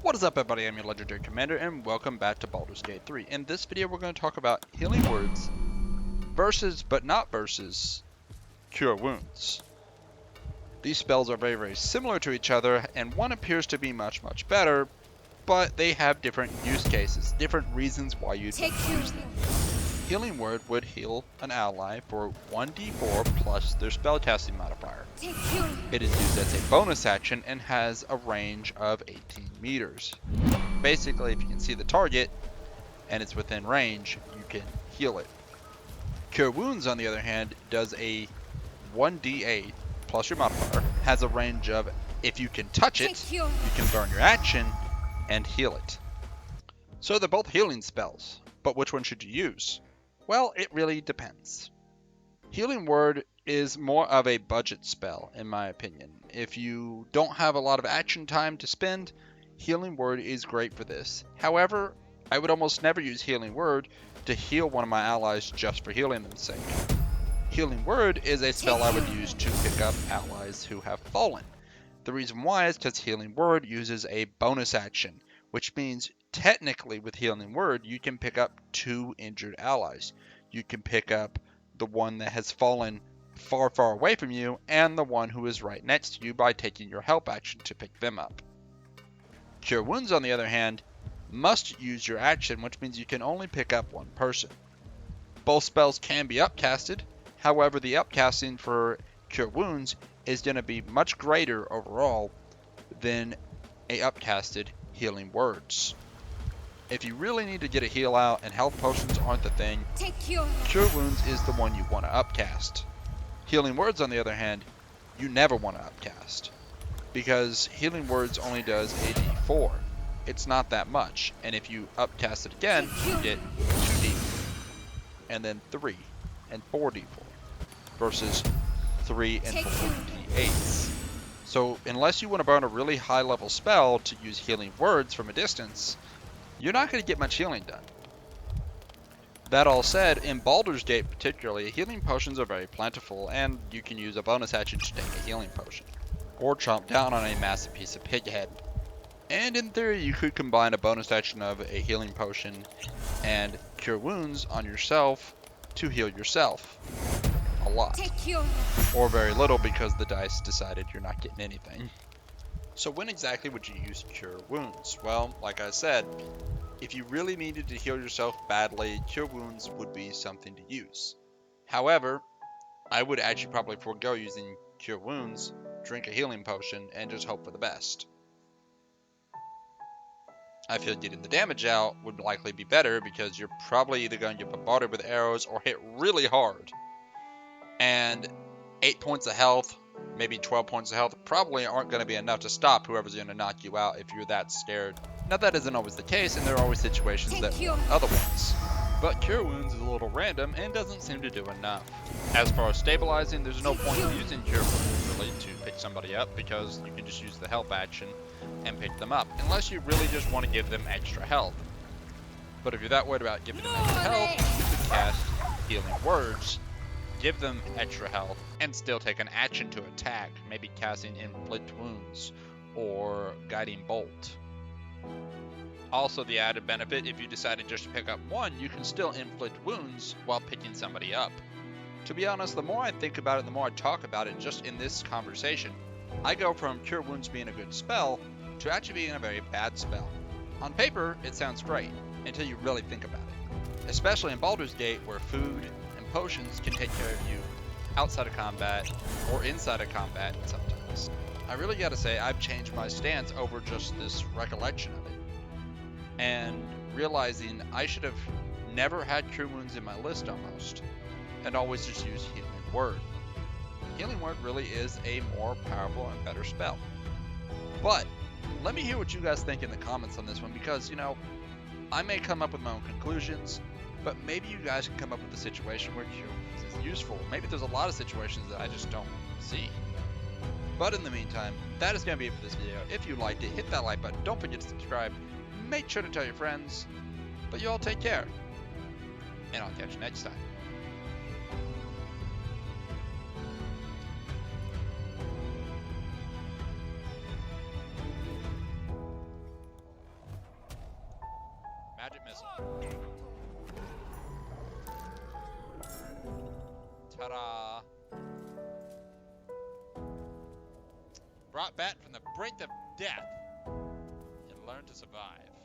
What is up, everybody? I'm your Legendary Commander, and welcome back to Baldur's Gate 3. In this video, we're going to talk about Healing Words versus, but not versus, Cure Wounds. These spells are very similar to each other, and one appears to be much better, but they have different use cases, different reasons why you'd use them. Healing Word would heal an ally for 1d4 plus their spellcasting modifier. It is used as a bonus action and has a range of 18 meters. Basically, if you can see the target and it's within range, you can heal it. Cure Wounds, on the other hand, does a 1d8 plus your modifier, has a range of, if you can touch it, you can burn your action and heal it. So they're both healing spells, but which one should you use? Well, it really depends. Healing Word is more of a budget spell, in my opinion. If you don't have a lot of action time to spend, Healing Word is great for this. However, I would almost never use Healing Word to heal one of my allies just for healing them's sake. Healing Word is a spell I would use to pick up allies who have fallen. The reason why is because Healing Word uses a bonus action, which means technically with Healing Word you can pick up 2 injured allies. You can pick up the one that has fallen far away from you and the one who is right next to you by taking your help action to pick them up. Cure Wounds, on the other hand, must use your action, which means you can only pick up one person. Both spells can be upcasted, however the upcasting for Cure Wounds is going to be much greater overall than a upcasted Healing Words. If you really need to get a heal out and health potions aren't the thing, Cure Wounds is the one you want to upcast. Healing Words, on the other hand, you never want to upcast, because Healing Words only does a d4. It's not that much, and if you upcast it again, you get 2d4, and then 3 and 4d4, versus 3 and 4 d8s. So unless you want to burn a really high level spell to use Healing Words from a distance, you're not going to get much healing done. That all said, in Baldur's Gate particularly, healing potions are very plentiful, and you can use a bonus action to take a healing potion, or chomp down on a massive piece of pig head. And in theory, you could combine a bonus action of a healing potion and Cure Wounds on yourself to heal yourself a lot. Or very little because the dice decided you're not getting anything. So when exactly would you use Cure Wounds? Well, like I said, if you really needed to heal yourself badly, Cure Wounds would be something to use. However, I would actually probably forego using Cure Wounds, drink a healing potion, and just hope for the best. I feel getting the damage out would likely be better because you're probably either going to get bombarded with arrows or hit really hard. And 8 points of health, maybe 12 points of health, probably aren't going to be enough to stop whoever's going to knock you out if you're that scared. Now that isn't always the case, and there are always situations that warrant otherwise. But Cure Wounds is a little random and doesn't seem to do enough. As far as stabilizing, there's no point in using Cure Wounds really to pick somebody up because you can just use the help action and pick them up, unless you really just want to give them extra health. But if you're that worried about giving them extra health, you could cast Healing Words, give them extra health, and still take an action to attack, maybe casting Inflict Wounds or Guiding Bolt. Also, the added benefit, if you decided just to pick up one, you can still inflict wounds while picking somebody up. To be honest, the more I think about it, the more I talk about it just in this conversation, I go from Cure Wounds being a good spell to actually being a very bad spell. On paper, it sounds great, until you really think about it. Especially in Baldur's Gate, where food and potions can take care of you outside of combat or inside of combat sometimes. I really gotta say, I've changed my stance over just this recollection of it, and realizing I should have never had Cure Wounds in my list almost, and always just used Healing Word. Healing Word really is a more powerful and better spell. But let me hear what you guys think in the comments on this one, because, you know, I may come up with my own conclusions, but maybe you guys can come up with a situation where Cure Wounds is useful. Maybe there's a lot of situations that I just don't see. But in the meantime, that is going to be it for this video. If you liked it, hit that like button. Don't forget to subscribe. Make sure to tell your friends. But you all take care. And I'll catch you next time. magic missile. Ta-da! Brought back from the brink of death and learned to survive.